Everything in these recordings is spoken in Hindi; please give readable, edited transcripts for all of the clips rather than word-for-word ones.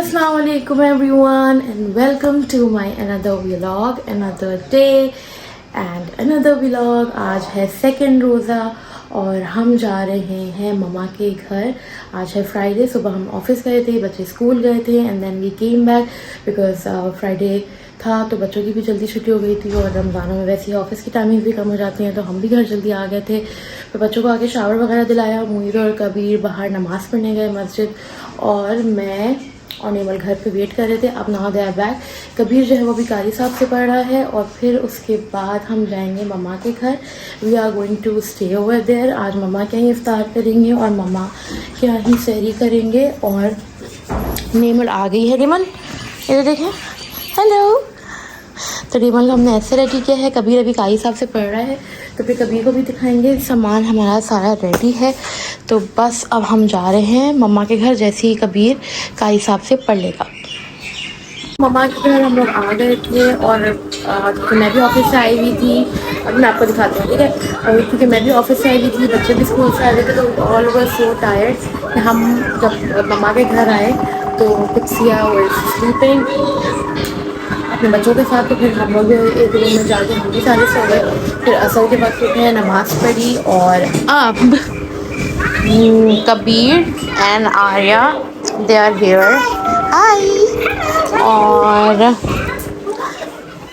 Assalamu alaikum everyone and welcome to my another vlog, another day and another vlog। आज है सेकंड रोज़ा और हम जा रहे हैं ममा के घर। आज है फ्राइडे, सुबह हम ऑफिस गए थे, बच्चे स्कूल गए थे and then we came back because Friday था तो बच्चों की भी जल्दी छुट्टी हो गई थी और रमज़ानों में वैसे ही ऑफिस की टाइमिंग भी कम हो जाती हैं तो हम भी घर जल्दी आ गए थे। तो बच्चों को आके शावर वगैरह दिलाया, मुईद और कबीर बाहर नमाज़ पढ़ने गए मस्जिद और मैं और नेमल घर पे वेट कर रहे थे। अब now they are back. Kabir जो है वो भी कारी साहब से पढ़ रहा है और फिर उसके बाद हम जाएंगे ममा के घर। We are going to stay over there. आज ममा क्या ही इफ्तार करेंगे और ममा क्या ही सहरी करेंगे। और नेमल आ गई है। नेमल इधर देखें, हेलो। तो नेमल को हमने ऐसे रेडी किया है। कबीर अभी कारी साहब से पढ़ रहा है तो फिर कबीर को भी दिखाएंगे। सामान हमारा सारा रेडी है तो बस अब हम जा रहे हैं मम्मा के घर जैसे ही कबीर कारी साहब से पढ़ लेगा। मम्मा के घर हम लोग आ गए थे और क्योंकि मैं भी ऑफिस से आई हुई थी, अब मैं आपको दिखाती हूँ ठीक है। क्योंकि मैं भी ऑफिस से आई हुई थी, बच्चे भी स्कूल से आए हुए थे तो ऑल ओवर सो टायर्ड। हम जब मम्मा के घर आए तो कुत्सिया और स्लीपिंग अपने बच्चों के साथ। तो फिर हम लोग एक रूम में जाके हम भी सारे सो गए। फिर असर के वक्त उठे, नमाज़ पढ़ी और अब Kabir and Arya they are here. Hi. और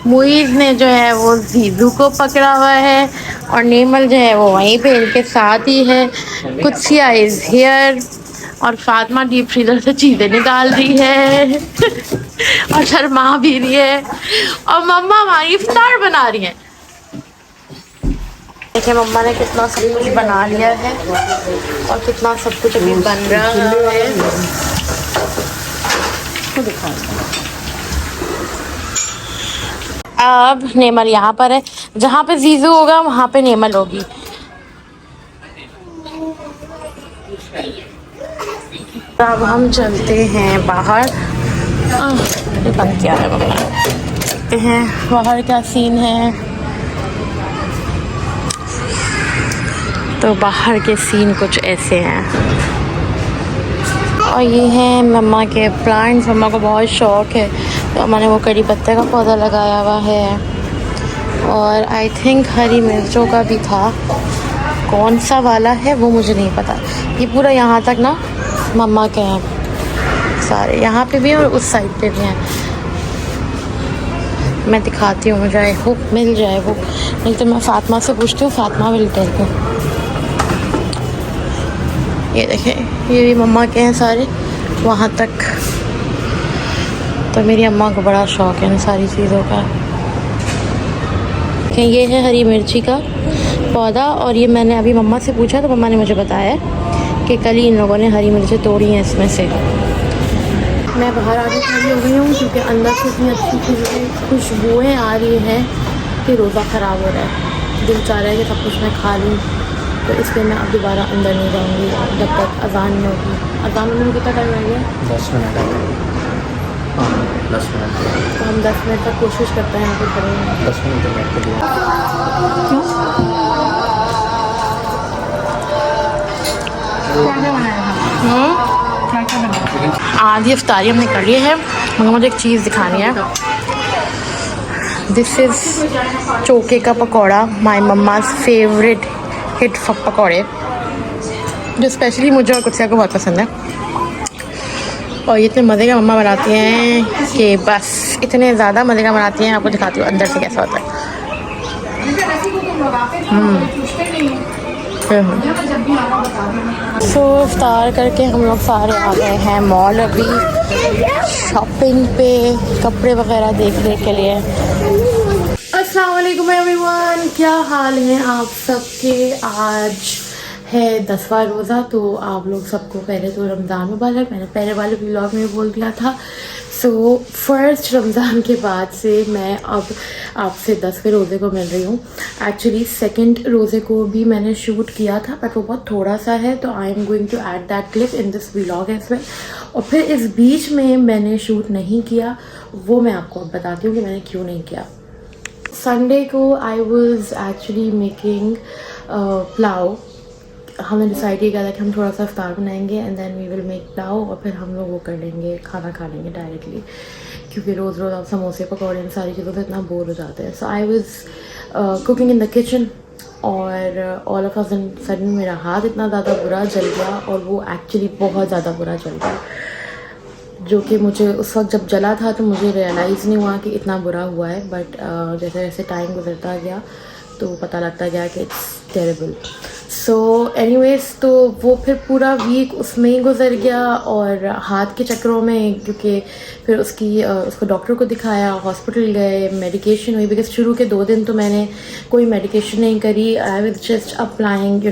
मुईज़ ने जो है वो जीजू को पकड़ा हुआ है और नेमल जो है वो वहीं पे इनके साथ ही है। कुत्सिया इज़ हियर और फातिमा डीप फ्रीजर से चीज़ें निकाल रही है और शर्मा भी रही है और मम्मा हमारी इफ्तार बना रही है। देखिए मम्मा ने कितना सब कुछ बना लिया है और कितना सब कुछ अभी बन रहा है। अब नेमल यहाँ पर है, जहाँ पे जीजू होगा वहाँ पे नेमल होगी। अब हम चलते हैं बाहर। ये बंद किया है मम्मा। देखते हैं बाहर क्या सीन है। तो बाहर के सीन कुछ ऐसे हैं और ये हैं मम्मा के प्लांट्स। मम्मा को बहुत शौक़ है तो मैंने वो कड़ी पत्ते का पौधा लगाया हुआ है और आई थिंक हरी मिर्चों का भी था। कौन सा वाला है वो मुझे नहीं पता। ये पूरा यहाँ तक ना मम्मा के हैं सारे, यहाँ पे भी और उस साइड पे भी हैं। मैं दिखाती हूँ, मुझे आई होप मिल जाए वो, नहीं तो मैं फातिमा से पूछती हूँ, फातिमा विल टेल यू। ये देखें ये भी मम्मा के हैं सारे वहाँ तक। तो मेरी अम्मा को बड़ा शौक़ है इन सारी चीज़ों का। ये है हरी मिर्ची का पौधा और ये मैंने अभी मम्मा से पूछा तो मम्मा ने मुझे बताया कि कल ही इन लोगों ने हरी मिर्चें तोड़ी हैं इसमें से। मैं बाहर आके खड़ी हो गई हूँ क्योंकि अंदर से इतनी अच्छी खुशबुएँ आ रही हैं कि रोज़ा ख़राब हो रहा है। दिल चाह रहा है कि सब कुछ मैं खा लूँ तो इसलिए मैं अब दोबारा अंदर नहीं जाऊँगी जब तक अज़ान नहीं होगी। अज़ान में कितना टाइम लग गया? 10 मिनट। हाँ 10 मिनट। तो हम 10 मिनट तक कोशिश करते हैं यहाँ पे खड़े हैं। 10 मिनट तो बैठ के दिया। आधी इफ्तारी हमने कर ली है मगर मुझे एक चीज़ दिखानी है। दिस इज़ चोके का पकौड़ा, माई मम्माज़ फेवरेट हिट पकौड़े जो स्पेशली मुझे और कुत्सिया को बहुत पसंद है। और ये इतने मज़े का मम्मा बनाती हैं कि बस इतने ज़्यादा मज़े का बनाती हैं। आपको दिखाती हूँ अंदर से कैसा होता है। सो इफ्तार करके हम लोग सारे आ गए हैं मॉल अभी शॉपिंग पे, कपड़े वगैरह देखने के लिए। अस्सलाम वालेकुम एवरीवन, क्या हाल है आप सबके। आज है 10वां रोज़ा तो आप लोग सबको पहले तो रमज़ान मुबारक। मैंने पहले वाले व्लॉग में बोल दिया था। सो फर्स्ट रमज़ान के बाद से मैं अब आपसे 10वें रोज़े को मिल रही हूँ। एक्चुअली सेकंड रोज़े को भी मैंने शूट किया था बट वो बहुत थोड़ा सा है तो I am going to add that clip in this vlog as well. और फिर इस बीच में मैंने शूट नहीं किया, वो मैं आपको अब बताती हूँ कि मैंने क्यों नहीं किया। संडे को I was actually making pulao हमने डिसाइड किया था कि हम थोड़ा सा इफ्तार बनाएंगे and then we will make pulao और फिर हम लोग वो कर लेंगे, खाना खा लेंगे डायरेक्टली, क्योंकि रोज़ रोज़ आप समोसे पकौड़े इन सारी चीज़ों से इतना बोर हो जाते हैं. So I was cooking in the kitchen और ऑल ऑफ अ सडन मेरा हाथ इतना ज़्यादा बुरा जल गया, और वो एक्चुअली बहुत ज़्यादा बुरा जल गया, जो कि मुझे उस वक्त जब जला था तो मुझे रियलाइज़ नहीं हुआ कि इतना बुरा हुआ है. बट जैसे जैसे टाइम गुजरता गया तो पता लगता गया कि इट्स टेरेबल. सो एनीवेज, तो वो फिर पूरा वीक उसमें ही गुजर गया और हाथ के चक्करों में, क्योंकि फिर उसको डॉक्टर को दिखाया, हॉस्पिटल गए, मेडिकेशन हुई. बिकॉज शुरू के 2 दिन तो मैंने कोई मेडिकेशन नहीं करी. I was just applying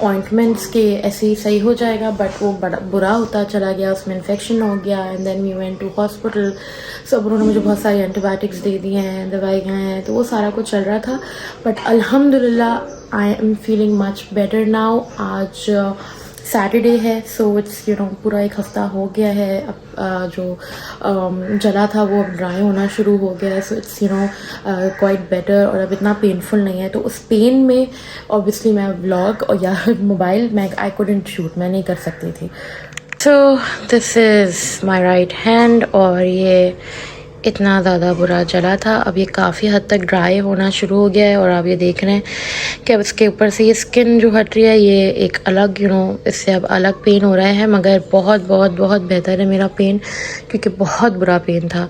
ointments के ऐसे ही सही हो जाएगा. बट वो बड़ा बुरा होता चला गया, उसमें इन्फेक्शन हो गया and then we went to hospital. सब उन्होंने मुझे बहुत सारी एंटीबायोटिक्स दे दी हैं, दवाइयाँ हैं, तो वो सारा कुछ चल रहा था. बट अल्हम्दुलिल्लाह I am feeling much better now. आज सैटरडे है, सो इट्स पूरा 1 हफ्ता हो गया है. अब जो जला था वो अब ड्राई होना शुरू हो गया है. सो इट्स क्वाइट बेटर और अब इतना पेनफुल नहीं है. तो उस पेन में ऑब्वियसली मैं व्लॉग और या मोबाइल में आई कुडंट शूट, मैं नहीं कर सकती थी. So this is my right hand और ये इतना ज़्यादा बुरा जला था. अब ये काफ़ी हद तक ड्राई होना शुरू हो गया है और आप ये देख रहे हैं कि अब इसके ऊपर से ये स्किन जो हट रही है, ये एक अलग इससे अब अलग पेन हो रहा है. मगर बहुत बहुत बहुत बेहतर है मेरा पेन, क्योंकि बहुत बुरा पेन था.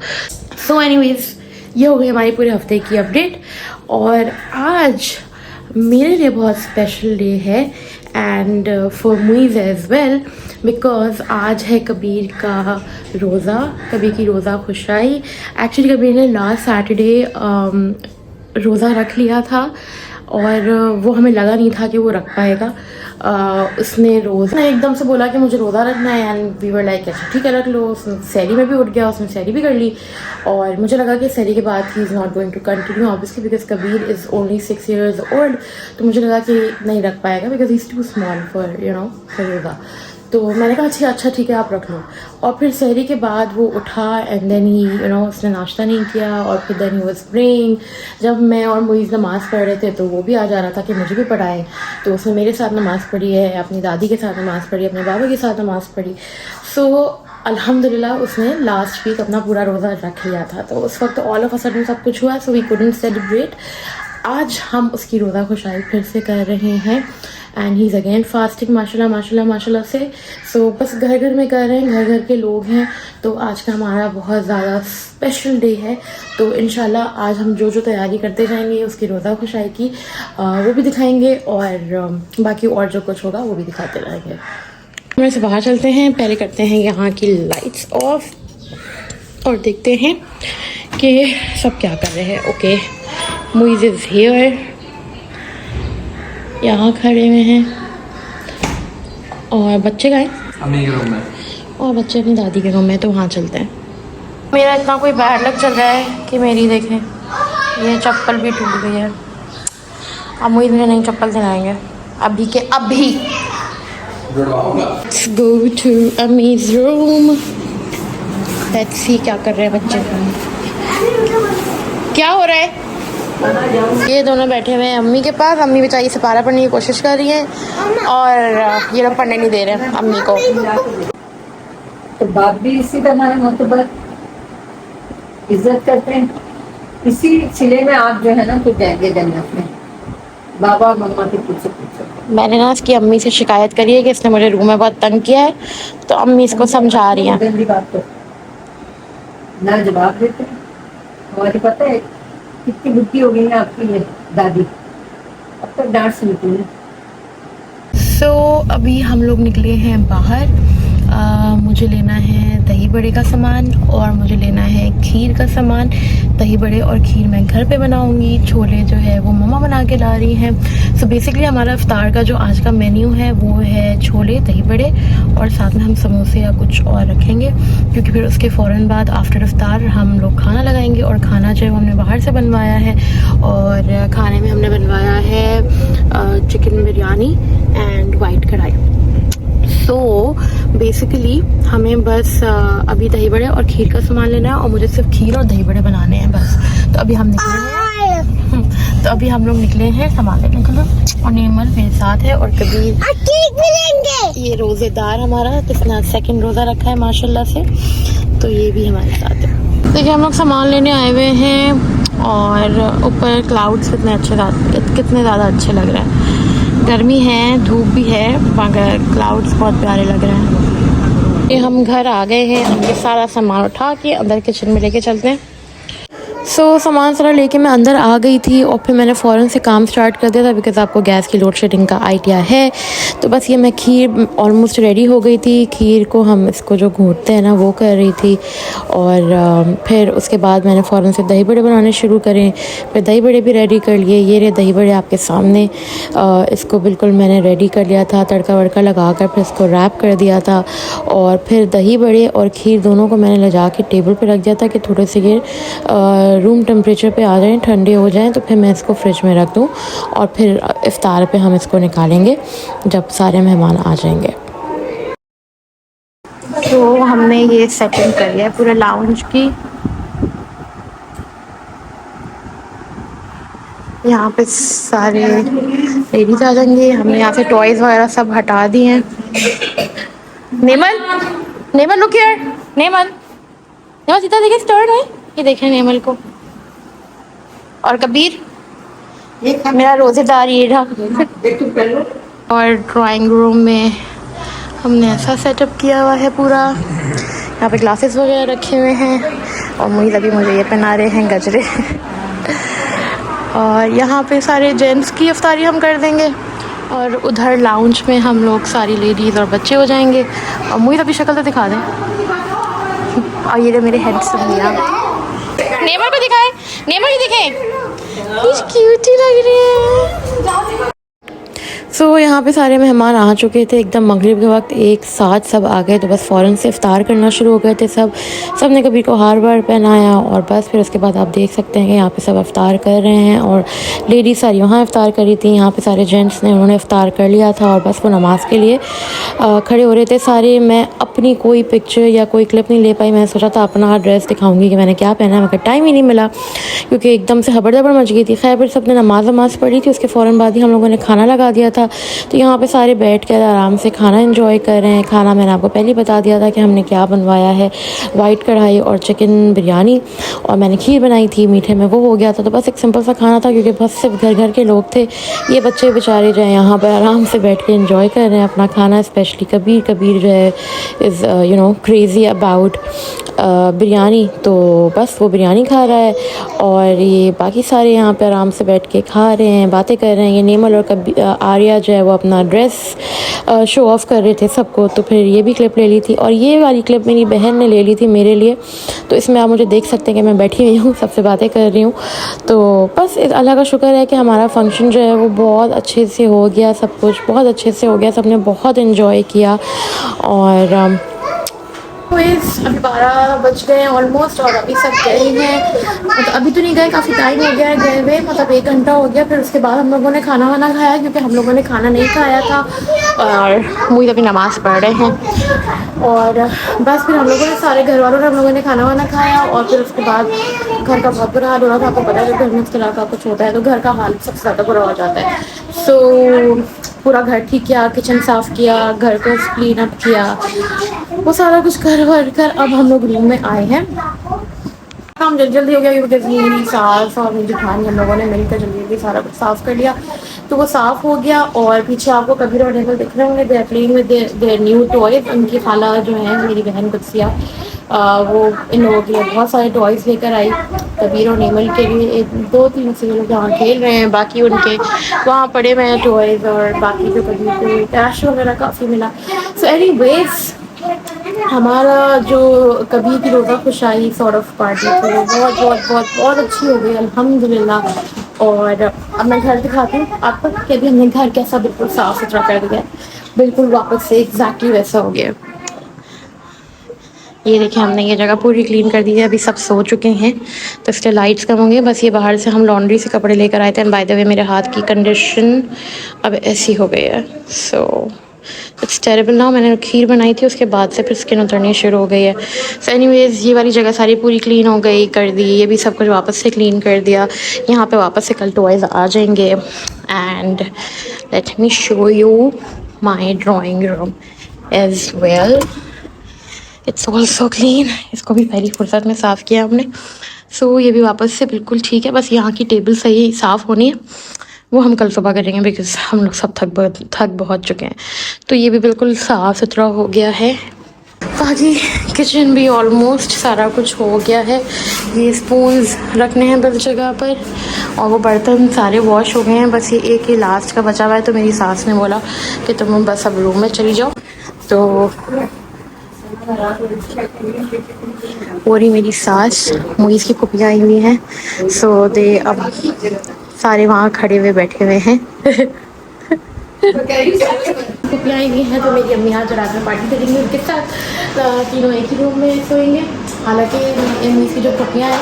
सो एनीवेज, ये हो गई हमारी पूरे हफ्ते की अपडेट. और आज मेरे लिए बहुत स्पेशल डे है and for Muiz as well, because आज है कबीर का रोज़ा, कबीर की रोज़ा खुशाई. एक्चुअली कबीर ने लास्ट सैटरडे रोज़ा रख लिया था और वो हमें लगा नहीं था कि वो रख पाएगा. उसने रोज़ा एकदम से बोला कि मुझे रोज़ा रखना है एंड वी वर लाइक अच्छा ठीक है रख लो. सैरी में भी उठ गया, उसने सैरी भी कर ली और मुझे लगा कि सैरी के बाद he is not going to continue obviously because Kabir is only 6 years old. तो मुझे लगा कि नहीं रख पाएगा because he is too small for for रोज़ा. तो मैंने कहा अच्छा ठीक है आप रख लो. और फिर सहरी के बाद वो उठा एंड देन ही उसने नाश्ता नहीं किया और फिर देन ही वाज प्रेइंग. जब मैं और मुइज़ नमाज़ पढ़ रहे थे तो वो भी आ जा रहा था कि मुझे भी पढ़ाएं. तो उसने मेरे साथ नमाज़ पढ़ी है, अपनी दादी के साथ नमाज़ पढ़ी, अपने बाबा के साथ नमाज़ पढ़ी. सो अल्हम्दुलिल्लाह उसने लास्ट वीक अपना पूरा रोज़ा रख लिया था. तो उस वक्त ऑल ऑफ अ सडन सब कुछ हुआ, सो वी कुडंट सेलिब्रेट. आज हम उसकी रोज़ा खुशाई फिर से कर रहे हैं and he is again fasting माशाल्लाह माशाल्लाह माशाल्लाह से. सो बस घर घर में कर रहे हैं, घर घर के लोग हैं. तो आज का हमारा बहुत ज़्यादा स्पेशल डे है. तो इंशाल्लाह आज हम जो जो तैयारी करते जाएंगे उसकी रोज़ा खुशाई की वो भी दिखाएंगे और बाकी और जो कुछ होगा वो भी दिखाते रहेंगे. हम से बाहर चलते हैं, पहले करते हैं यहाँ की लाइट्स ऑफ और देखते हैं कि सब क्या कर रहे हैं. ओके, मुइज़ इज़ हियर, यहाँ खड़े हुए हैं और बच्चे गए अम्मी के रूम में और बच्चे अपनी दादी के रूम में. तो वहाँ चलते हैं. मेरा इतना कोई बैड लक चल रहा है कि मेरी देखें ये चप्पल भी टूट गई है. अब मुझे मुझे नई चप्पल दिलाएंगे अभी के अभी. Let's go to अम्मी's room. Let's see क्या कर रहे हैं बच्चे. क्या हो रहा है? ये दोनों बैठे हुए हैं अम्मी के पास. अम्मी बेचारी सिपारा पढ़ने की कोशिश कर रही हैं और ये लोग पढ़ने नहीं दे रहे हैं अम्मी को. तो बाप भी इसी तरह है, मोहब्बत इज्जत करते हैं. इसी सिले में आप जो है ना तो जाएंगे जन्नत में. बाबा मम्मा के पूछो. मैंने ना इसकी अम्मी से शिकायत करी है कि इसने मुझे रूम में बहुत तंग किया है. तो अम्मी इसको समझा रही हैं. गंदी बात तो ना जवाब देते हैं. हमारी पता है कितनी बुद्धि हो गई है आपकी ये दादी, अब तक डांट सुनती है. सो अभी हम लोग निकले हैं बाहर. मुझे लेना है दही बड़े का सामान और मुझे लेना है खीर का सामान. दही बड़े और खीर मैं घर पे बनाऊंगी. छोले जो है वो मम्मा बना के ला रही हैं. सो बेसिकली हमारा इफ्तार का जो आज का मेन्यू है वो है छोले, दही बड़े और साथ में हम समोसे या कुछ और रखेंगे, क्योंकि फिर उसके फ़ौरन बाद आफ्टर इफ्तार हम लोग खाना लगाएंगे. और खाना जो है हमने बाहर से बनवाया है और खाने में हमने बनवाया है चिकन बिरयानी एंड वाइट कढ़ाई. सो बेसिकली हमें बस अभी दही बड़े और खीर का सामान लेना है और मुझे सिर्फ खीर और दही बड़े बनाने हैं बस. तो अभी हम निकले हैं तो अभी हम लोग निकले हैं सामान लेने के लिए और नेमल मेरे साथ है और कबीर। केक भी लेंगे। ये रोजेदार हमारा किसने 2nd रोजा रखा है माशाल्लाह से, तो ये भी हमारे साथ है। देखिए हम लोग सामान लेने आए हुए हैं और ऊपर क्लाउड्स कितने ज़्यादा अच्छे लग रहे हैं। गर्मी है, धूप भी है, मगर क्लाउड्स बहुत प्यारे लग रहे हैं। ये हम घर आ गए हैं, हम ये सारा सामान उठा के अंदर किचन में लेके चलते हैं। सामान सारा लेके मैं अंदर आ गई थी और फिर मैंने फ़ौरन से काम स्टार्ट कर दिया था, बिकॉज़ आपको गैस की लोड शेडिंग का आइडिया है। तो बस ये मैं खीर ऑलमोस्ट रेडी हो गई थी। खीर को हम इसको जो घोटते हैं ना वो कर रही थी और फिर उसके बाद मैंने फ़ौरन से दही बड़े बनाने शुरू करे। फिर दही बड़े भी रेडी कर लिए। ये रहे दही बड़े आपके सामने। इसको बिल्कुल मैंने रेडी कर लिया था, तड़का वड़का लगा कर फिर इसको रैप कर दिया था और फिर दही बड़े और खीर दोनों को मैंने ले जा के टेबल पर रख दिया था कि थोड़े से ये रूम टेम्परेचर पे आ जाएं, ठंडे हो जाएं, तो फिर मैं इसको फ्रिज में रख दूं और फिर इफ्तार पे हम इसको निकालेंगे जब सारे मेहमान आ जाएंगे। तो हमने ये सेटिंग करी है पूरे लाउंज की। यहाँ पे सारे लेडीज आ जाएंगे। हमने यहाँ से टॉयज़ वगैरह सब हटा दिए हैं। नेमल, नेमल लुक हियर, नेमल, नेमल सीधा देखे स्टर्न है, ये देखें नेमल को। और कबीर मेरा रोज़ेदार ये रहा। और ड्राइंग रूम में हमने ऐसा सेटअप किया हुआ है पूरा। यहाँ पे ग्लासेस वगैरह रखे हुए हैं और मुझे अभी ये पहना रहे हैं गजरे। और यहाँ पे सारे जेंट्स की इफ्तारी हम कर देंगे और उधर लाउंज में हम लोग सारी लेडीज़ और बच्चे हो जाएंगे। और मुझे अभी शक्ल तो दिखा दें। और ये मेरे हैंडसम भैया, नेमर को दिखाए, नेमर ही दिखे, क्यूटी लग रही है। यहाँ पे सारे मेहमान आ चुके थे एकदम मगरिब के वक्त, एक साथ सब आ गए। तो बस फ़ौरन से इफ्तार करना शुरू हो गए थे सब ने कबीर को हार बार पहनाया और बस फिर उसके बाद आप देख सकते हैं कि यहाँ पे सब इफ्तार कर रहे हैं और लेडीज़ सारी वहाँ इफ्तार करी थी। यहाँ पे सारे जेंट्स ने उन्होंने इफ्तार कर लिया था और बस वो नमाज़ के लिए खड़े हो रहे थे सारे। मैं अपनी कोई पिक्चर या कोई क्लिप नहीं ले पाई। मैंने सोचा था अपना ड्रेस दिखाऊंगी कि मैंने क्या पहना है, मगर टाइम ही नहीं मिला क्योंकि एकदम से हबड़ मच गई थी। खैर फिर सब ने नमाज़ पढ़ी थी, उसके फ़ौरन बाद ही हम लोगों ने खाना लगा दिया था। तो यहाँ पे सारे बैठ कर आराम से खाना एंजॉय कर रहे हैं। खाना मैंने आपको पहले ही बता दिया था कि हमने क्या बनवाया है, वाइट कढ़ाई और चिकन बिरयानी, और मैंने खीर बनाई थी, मीठे में वो हो गया था। तो बस एक सिंपल सा खाना था क्योंकि बस सिर्फ घर के लोग थे। ये बच्चे बेचारे जो है यहाँ पर आराम से बैठ के एंजॉय कर रहे हैं अपना खाना। स्पेशली कबीर जो है इज़ क्रेज़ी अबाउट बिरयानी, तो बस वो बिरयानी खा रहा है और ये बाकी सारे यहाँ पे आराम से बैठ के खा रहे हैं, बातें कर रहे हैं। ये नेमल और आर्या जो है वो अपना ड्रेस शो ऑफ़ कर रहे थे सबको। तो फिर ये भी क्लिप ले ली थी और ये वाली क्लिप मेरी बहन ने ले ली थी मेरे लिए। तो इसमें आप मुझे देख सकते हैं कि मैं बैठी हुई हूँ, सबसे बातें कर रही हूँ। तो बस अल्लाह का शुक्र है कि हमारा फंक्शन जो है वो बहुत अच्छे से हो गया, सब कुछ बहुत अच्छे से हो गया, सबने बहुत इन्जॉय किया। और अभी 12 बज गए हैं ऑलमोस्ट और अभी सब गए हैं, मतलब अभी तो नहीं गए, काफ़ी टाइम हो गया है गए हुए, मतलब 1 घंटा हो गया। फिर उसके बाद हम लोगों ने खाना वाना खाया क्योंकि हम लोगों ने खाना नहीं खाया था और मुझे अभी नमाज़ पढ़ रहे हैं। और बस फिर हम लोगों ने सारे घर वालों ने हम लोगों ने खाना वाना खाया और फिर उसके बाद घर का बहुत बुरा हाल हो रहा था। आपको पता है घर में इस तरह का कुछ होता है तो घर का हाल सबसे ज़्यादा बुरा हो जाता है। पूरा घर ठीक किया, किचन साफ़ किया, घर को क्लीन अप किया, वो सारा कुछ कर अब हम लोग रूम में आए हैं। काम जल्दी हो गया क्योंकि मेरी सास और मेरी जेठानी हम लोगों ने मिलकर जल्दी सारा कुछ साफ़ कर लिया। तो वो साफ़ हो गया और पीछे आपको कबीर और नेमल दिख रहे होंगे, they are playing with their new toys. उनकी खाला जो है मेरी बहन कुत्सिया, वो इन लोगों के लिए बहुत सारे टॉयज़ लेकर आई। कबीर और नेमल के लिए 2-3 से लोग यहाँ खेल रहे हैं, बाकी उनके वहाँ पड़े हुए हैं टॉयज़ और बाकी जो कबीर को कैश वगैरह काफ़ी मिला। सो एनीवेज हमारा जो कबीर की रोज़ा खुशाई सॉर्ट ऑफ पार्टी थी वो बहुत अच्छी हो गई अल्हम्दुलिल्लाह। और अब मैं घर दिखाती हूँ आपको कि अभी हमने घर कैसा बिल्कुल साफ़ सुथरा कर दिया, बिल्कुल वापस से एग्जैक्टली वैसा हो गया। ये देखिए हमने ये जगह पूरी क्लीन कर दी है, अभी सब सो चुके हैं तो इसलिए लाइट्स कम होंगे। बस ये बाहर से हम लॉन्ड्री से कपड़े लेकर आए थे एंड बाय द वे मेरे हाथ की कंडीशन अब ऐसी हो गई है। सो इट्स टेरेबल ना। मैंने खीर बनाई थी, उसके बाद से फिर स्किन उतरनी शुरू हो गई है। सो एनीवेज ये वाली जगह सारी पूरी क्लीन हो गई, कर दी। ये भी सब कुछ वापस से क्लीन कर दिया। यहाँ पे वापस से कल टॉयज़ आ जाएंगे। And let me show you my drawing room as well. It's also clean. इसको भी पहली फुर्सत में साफ़ किया हमने। सो ये भी वापस से बिल्कुल ठीक है। बस यहाँ की टेबल सही साफ़ होनी है, वो हम कल सुबह करेंगे बिकॉज़ हम लोग सब थक बहुत चुके हैं। तो ये भी बिल्कुल साफ़ सुथरा हो गया है। बाकी किचन भी ऑलमोस्ट सारा कुछ हो गया है। ये स्पून्स रखने हैं बस जगह पर, और वो बर्तन सारे वॉश हो गए हैं। बस ये एक ही लास्ट का बचा हुआ है। तो मेरी सास ने बोला कि तुम बस अब रूम में चली जाओ। तो और ही मेरी सास मुइज़ की कुपियाँ आई हुई हैं। सो दे अब सारे वहाँ खड़े हुए बैठे हुए हैं। कुपियाँ आई हुई हैं तो मेरी अम्मी आज रात में पार्टी करेंगी उनके साथ। तीनों एक ही रूम में सोएंगे। हालांकि मुइज़ की जो कुपियाँ हैं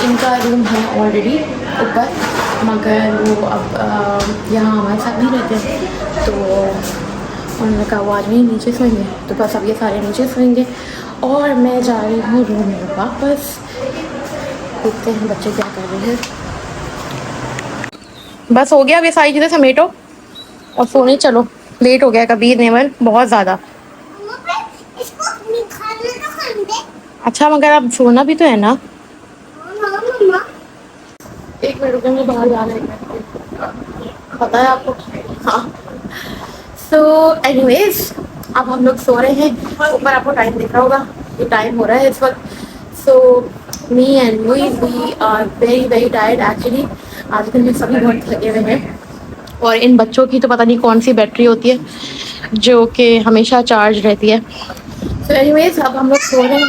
इनका रूम है ऑलरेडी ऊपर, मगर वो अब यहाँ हमारे साथ नहीं रहते हैं। तो उन्होंने कहा वो आज नहीं नीचे सोएंगे, तो बस अब ये सारे नीचे सोएंगे। और मैं जा रही हूँ रूम में वापस। देखते हैं बच्चे क्या कर रहे हैं। बस हो गया, अब ये सारी चीज़ें समेटो और सोने चलो। लेट हो गया कबीर नेवर बहुत ज़्यादा। अच्छा मगर अब सोना भी तो है ना। एक मिनट रुको, मैं बाहर जाना है, पता है आपको। हाँ सो एनीवेज अब हम लोग सो रहे हैं। ऊपर आपको टाइम दिख रहा होगा, ये टाइम हो रहा है इस वक्त। So me and Luis we are very very tired actually. आज दिन में सभी बहुत थके हुए हैं। और इन बच्चों की तो पता नहीं कौन सी बैटरी होती है जो कि हमेशा चार्ज रहती है। सो एनीवेज अब हम लोग सो रहे हैं।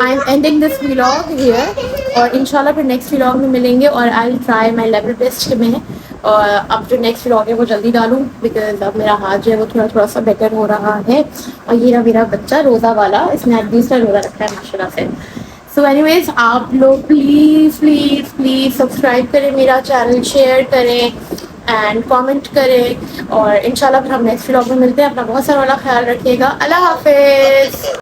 I am ending this vlog here, और इंशाल्लाह फिर नेक्स्ट व्लॉग में मिलेंगे। और I will try my level best में। और अब जो नेक्स्ट व्लॉग है वो जल्दी डालूँ बिकॉज अब मेरा हाथ जो है वो थोड़ा सा बेटर हो रहा है। और ये रहा मेरा बच्चा रोज़ा वाला, इसने आज दूसरा रोज़ा रखा है माशाल्लाह से। सो एनीवेज आप लोग प्लीज़ प्लीज़ प्लीज़ सब्सक्राइब करें मेरा चैनल, शेयर करें एंड कमेंट करें। और इंशाल्लाह फिर हम नेक्स्ट व्लॉग में मिलते हैं। अपना बहुत सारा वाला ख्याल रखिएगा। अल्लाह हाफिज़।